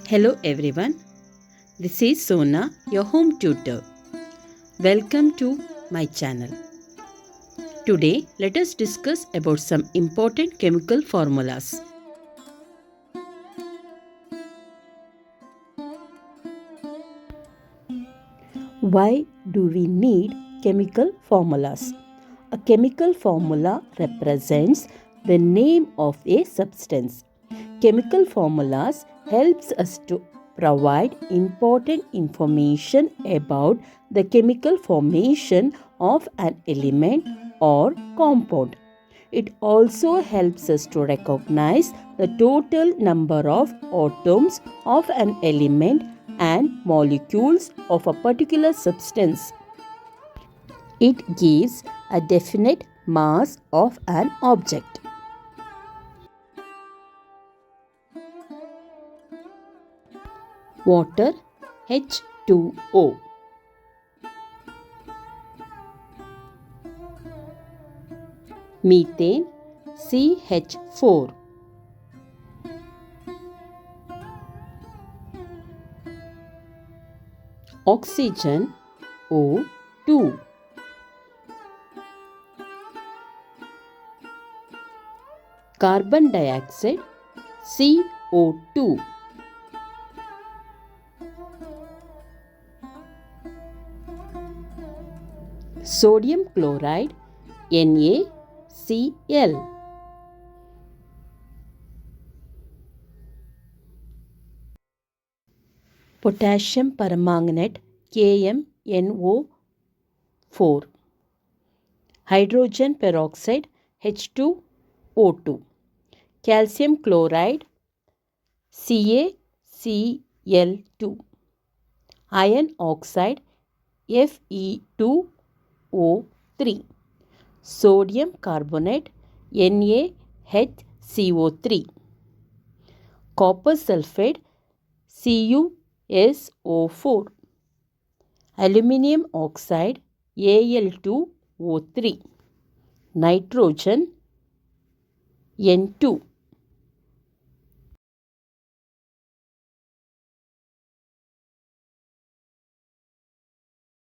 Hello everyone, this is Sona, your home tutor. Welcome to my channel. Today, let us discuss about some important chemical formulas. Why do we need chemical formulas? A chemical formula represents the name of a substance. Chemical formulas helps us to provide important information about the chemical formation of an element or compound. It also helps us to recognize the total number of atoms of an element and molecules of a particular substance. It gives a definite mass of an object. Water H2O. Methane CH4. Oxygen O2. Carbon dioxide CO2. Sodium chloride NaCl. Potassium permanganate KMNO4. Hydrogen peroxide H2O2. Calcium chloride CaCl2. Iron oxide Fe2O3. Sodium carbonate NaHCO3. Copper sulfate CuSO4. Aluminium oxide Al2O3. Nitrogen N2.